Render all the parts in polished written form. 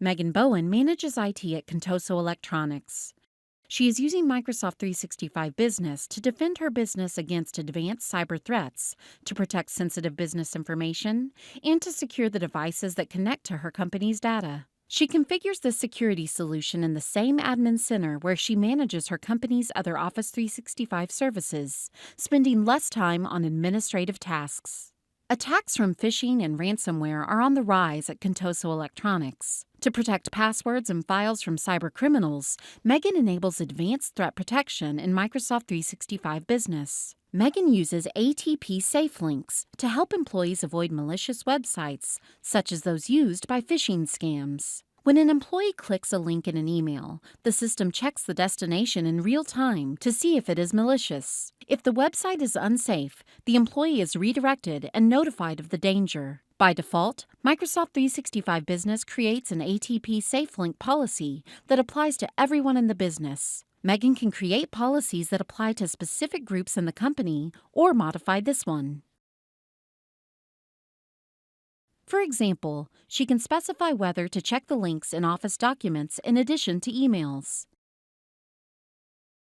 Megan Bowen manages IT at Contoso Electronics. She is using Microsoft 365 Business to defend her business against advanced cyber threats, to protect sensitive business information, and to secure the devices that connect to her company's data. She configures this security solution in the same admin center where she manages her company's other Office 365 services, spending less time on administrative tasks. Attacks from phishing and ransomware are on the rise at Contoso Electronics. To protect passwords and files from cybercriminals, Megan enables advanced threat protection in Microsoft 365 Business. Megan uses ATP SafeLinks to help employees avoid malicious websites, such as those used by phishing scams. When an employee clicks a link in an email, the system checks the destination in real time to see if it is malicious. If the website is unsafe, the employee is redirected and notified of the danger. By default, Microsoft 365 Business creates an ATP SafeLink policy that applies to everyone in the business. Megan can create policies that apply to specific groups in the company or modify this one. For example, she can specify whether to check the links in Office documents in addition to emails.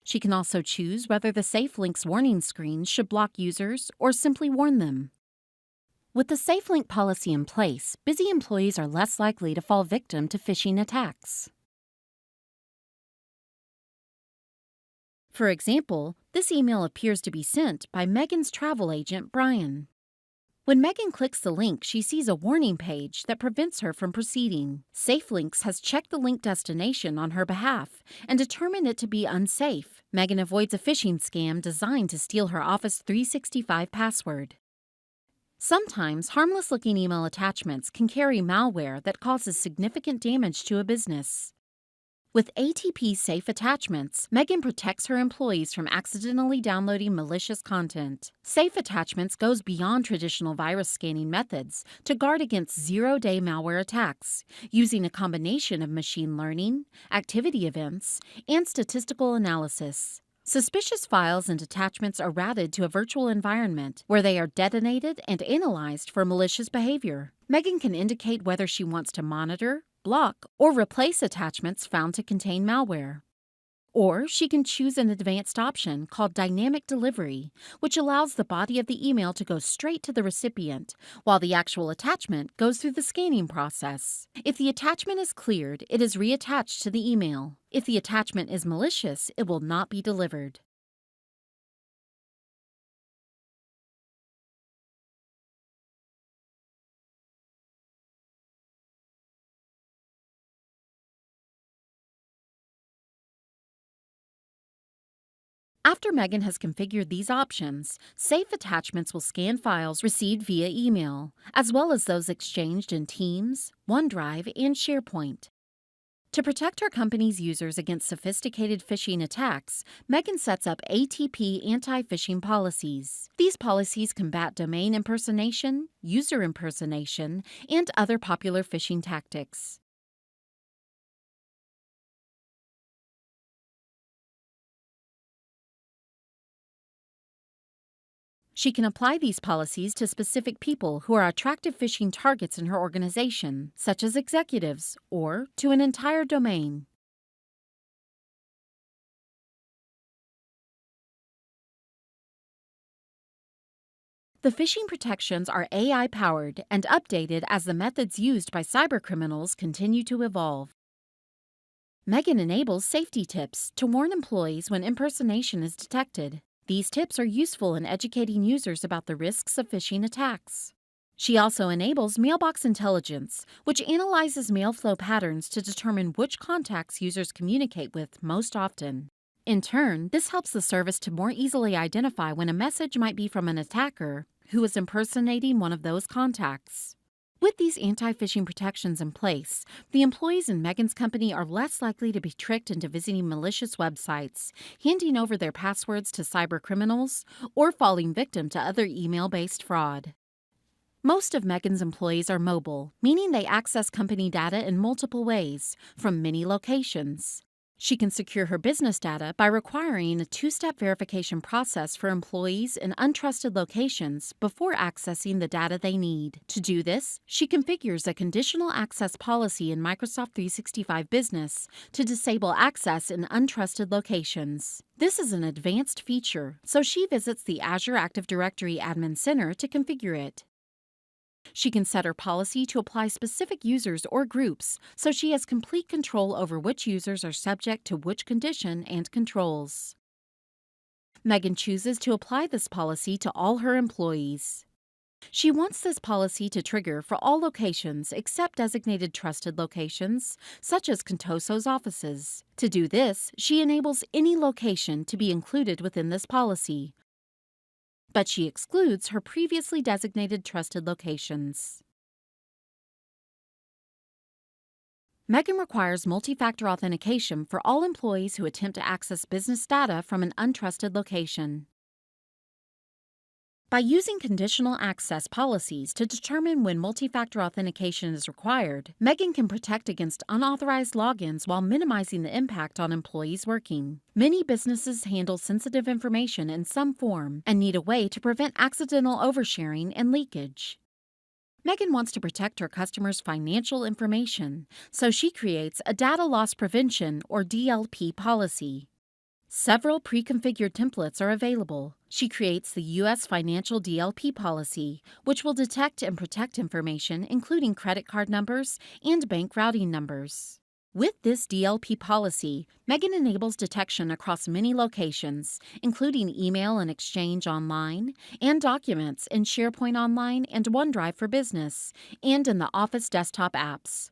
She can also choose whether the Safe Links warning screen should block users or simply warn them. With the Safe Link policy in place, busy employees are less likely to fall victim to phishing attacks. For example, this email appears to be sent by Megan's travel agent, Brian. When Megan clicks the link, she sees a warning page that prevents her from proceeding. SafeLinks has checked the link destination on her behalf and determined it to be unsafe. Megan avoids a phishing scam designed to steal her Office 365 password. Sometimes harmless-looking email attachments can carry malware that causes significant damage to a business. With ATP Safe Attachments, Megan protects her employees from accidentally downloading malicious content. Safe Attachments goes beyond traditional virus scanning methods to guard against zero-day malware attacks, using a combination of machine learning, activity events, and statistical analysis. Suspicious files and attachments are routed to a virtual environment where they are detonated and analyzed for malicious behavior. Megan can indicate whether she wants to monitor, block, or replace attachments found to contain malware. Or she can choose an advanced option called Dynamic Delivery, which allows the body of the email to go straight to the recipient, while the actual attachment goes through the scanning process. If the attachment is cleared, it is reattached to the email. If the attachment is malicious, it will not be delivered. After Megan has configured these options, Safe Attachments will scan files received via email, as well as those exchanged in Teams, OneDrive, and SharePoint. To protect her company's users against sophisticated phishing attacks, Megan sets up ATP anti-phishing policies. These policies combat domain impersonation, user impersonation, and other popular phishing tactics. She can apply these policies to specific people who are attractive phishing targets in her organization, such as executives, or to an entire domain. The phishing protections are AI-powered and updated as the methods used by cybercriminals continue to evolve. Megan enables safety tips to warn employees when impersonation is detected. These tips are useful in educating users about the risks of phishing attacks. She also enables Mailbox Intelligence, which analyzes mail flow patterns to determine which contacts users communicate with most often. In turn, this helps the service to more easily identify when a message might be from an attacker who is impersonating one of those contacts. With these anti-phishing protections in place, the employees in Megan's company are less likely to be tricked into visiting malicious websites, handing over their passwords to cybercriminals, or falling victim to other email-based fraud. Most of Megan's employees are mobile, meaning they access company data in multiple ways, from many locations. She can secure her business data by requiring a two-step verification process for employees in untrusted locations before accessing the data they need. To do this, she configures a conditional access policy in Microsoft 365 Business to disable access in untrusted locations. This is an advanced feature, so she visits the Azure Active Directory Admin Center to configure it. She can set her policy to apply specific users or groups, so she has complete control over which users are subject to which condition and controls. Megan chooses to apply this policy to all her employees. She wants this policy to trigger for all locations except designated trusted locations, such as Contoso's offices. To do this, she enables any location to be included within this policy, but she excludes her previously designated trusted locations. Megan requires multi-factor authentication for all employees who attempt to access business data from an untrusted location. By using conditional access policies to determine when multi-factor authentication is required, Megan can protect against unauthorized logins while minimizing the impact on employees working. Many businesses handle sensitive information in some form and need a way to prevent accidental oversharing and leakage. Megan wants to protect her customers' financial information, so she creates a Data Loss Prevention or DLP policy. Several pre-configured templates are available. She creates the U.S. Financial DLP policy, which will detect and protect information including credit card numbers and bank routing numbers. With this DLP policy, Megan enables detection across many locations, including email and Exchange Online, and documents in SharePoint Online and OneDrive for Business, and in the Office desktop apps.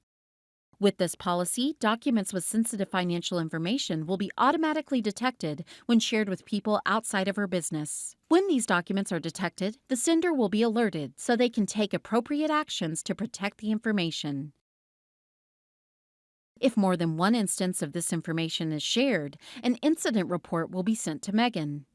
With this policy, documents with sensitive financial information will be automatically detected when shared with people outside of her business. When these documents are detected, the sender will be alerted so they can take appropriate actions to protect the information. If more than one instance of this information is shared, an incident report will be sent to Megan.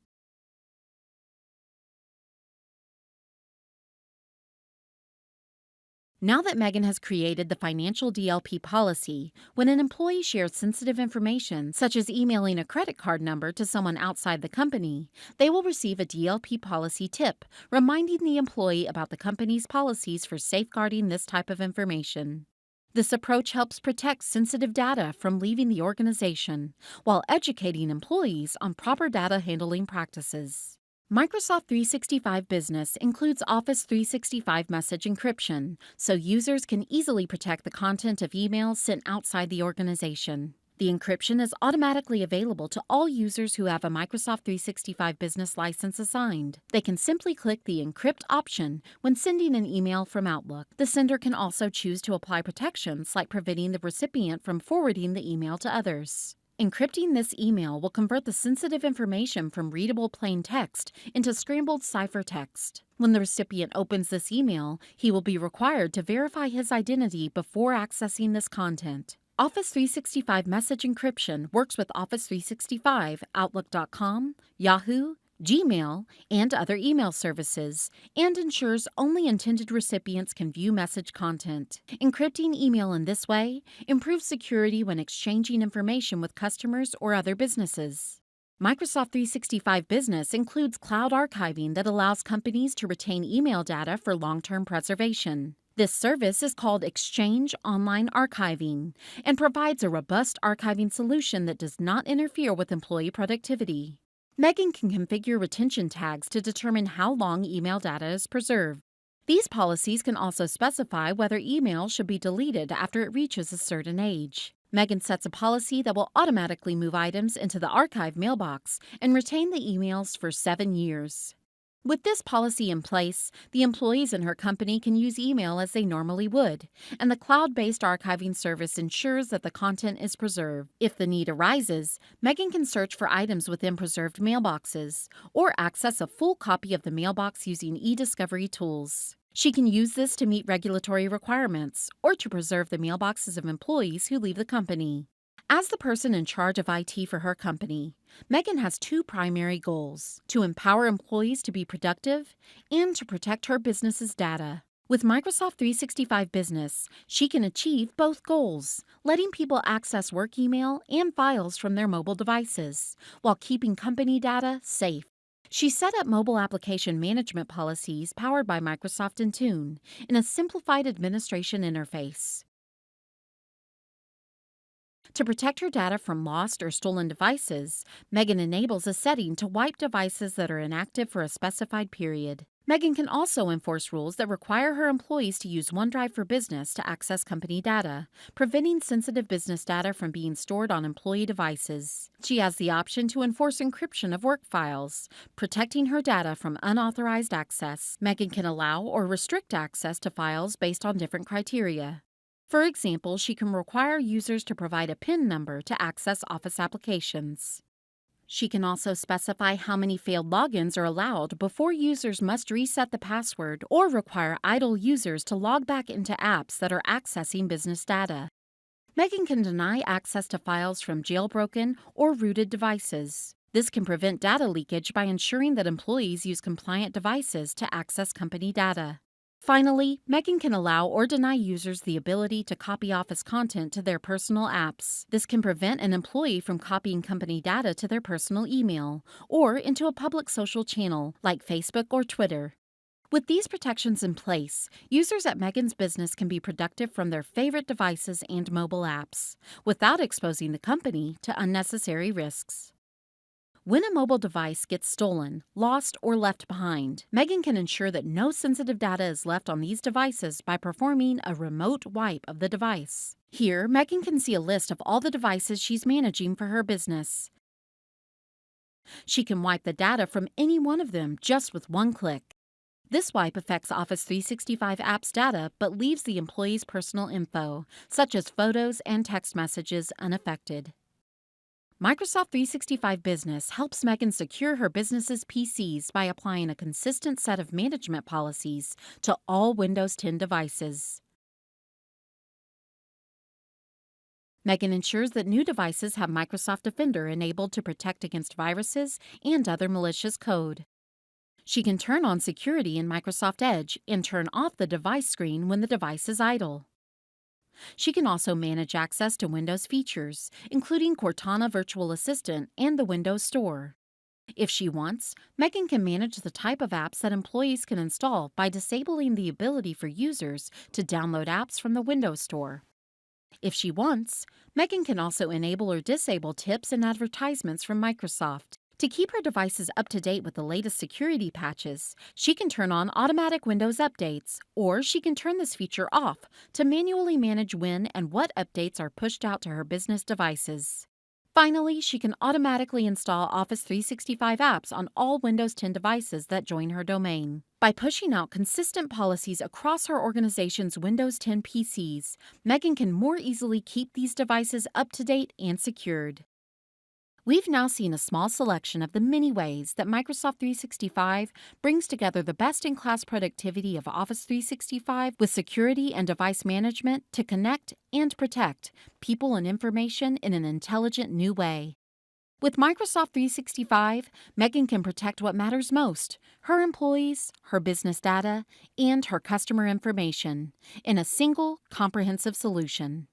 Now that Megan has created the financial DLP policy, when an employee shares sensitive information, such as emailing a credit card number to someone outside the company, they will receive a DLP policy tip, reminding the employee about the company's policies for safeguarding this type of information. This approach helps protect sensitive data from leaving the organization, while educating employees on proper data handling practices. Microsoft 365 Business includes Office 365 message encryption, so users can easily protect the content of emails sent outside the organization. The encryption is automatically available to all users who have a Microsoft 365 Business license assigned. They can simply click the Encrypt option when sending an email from Outlook. The sender can also choose to apply protections like preventing the recipient from forwarding the email to others. Encrypting this email will convert the sensitive information from readable plain text into scrambled ciphertext. When the recipient opens this email, he will be required to verify his identity before accessing this content. Office 365 Message Encryption works with Office 365, Outlook.com, Yahoo, Gmail, and other email services, and ensures only intended recipients can view message content. Encrypting email in this way improves security when exchanging information with customers or other businesses. Microsoft 365 Business includes cloud archiving that allows companies to retain email data for long-term preservation. This service is called Exchange Online Archiving and provides a robust archiving solution that does not interfere with employee productivity. Megan can configure retention tags to determine how long email data is preserved. These policies can also specify whether email should be deleted after it reaches a certain age. Megan sets a policy that will automatically move items into the archive mailbox and retain the emails for 7 years. With this policy in place, the employees in her company can use email as they normally would, and the cloud-based archiving service ensures that the content is preserved. If the need arises, Megan can search for items within preserved mailboxes or access a full copy of the mailbox using e-discovery tools. She can use this to meet regulatory requirements or to preserve the mailboxes of employees who leave the company. As the person in charge of IT for her company, Megan has 2 primary goals: to empower employees to be productive and to protect her business's data. With Microsoft 365 Business, she can achieve both goals, letting people access work email and files from their mobile devices, while keeping company data safe. She set up mobile application management policies powered by Microsoft Intune in a simplified administration interface. To protect her data from lost or stolen devices, Megan enables a setting to wipe devices that are inactive for a specified period. Megan can also enforce rules that require her employees to use OneDrive for Business to access company data, preventing sensitive business data from being stored on employee devices. She has the option to enforce encryption of work files, protecting her data from unauthorized access. Megan can allow or restrict access to files based on different criteria. For example, she can require users to provide a PIN number to access Office applications. She can also specify how many failed logins are allowed before users must reset the password or require idle users to log back into apps that are accessing business data. Megan can deny access to files from jailbroken or rooted devices. This can prevent data leakage by ensuring that employees use compliant devices to access company data. Finally, Megan can allow or deny users the ability to copy Office content to their personal apps. This can prevent an employee from copying company data to their personal email or into a public social channel like Facebook or Twitter. With these protections in place, users at Megan's business can be productive from their favorite devices and mobile apps without exposing the company to unnecessary risks. When a mobile device gets stolen, lost, or left behind, Megan can ensure that no sensitive data is left on these devices by performing a remote wipe of the device. Here, Megan can see a list of all the devices she's managing for her business. She can wipe the data from any one of them just with one click. This wipe affects Office 365 apps data but leaves the employee's personal info, such as photos and text messages, unaffected. Microsoft 365 Business helps Megan secure her business's PCs by applying a consistent set of management policies to all Windows 10 devices. Megan ensures that new devices have Microsoft Defender enabled to protect against viruses and other malicious code. She can turn on security in Microsoft Edge and turn off the device screen when the device is idle. She can also manage access to Windows features, including Cortana Virtual Assistant and the Windows Store. If she wants, Megan can manage the type of apps that employees can install by disabling the ability for users to download apps from the Windows Store. If she wants, Megan can also enable or disable tips and advertisements from Microsoft. To keep her devices up to date with the latest security patches, she can turn on automatic Windows updates, or she can turn this feature off to manually manage when and what updates are pushed out to her business devices. Finally, she can automatically install Office 365 apps on all Windows 10 devices that join her domain. By pushing out consistent policies across her organization's Windows 10 PCs, Megan can more easily keep these devices up to date and secured. We've now seen a small selection of the many ways that Microsoft 365 brings together the best-in-class productivity of Office 365 with security and device management to connect and protect people and information in an intelligent new way. With Microsoft 365, Megan can protect what matters most: her employees, her business data, and her customer information in a single, comprehensive solution.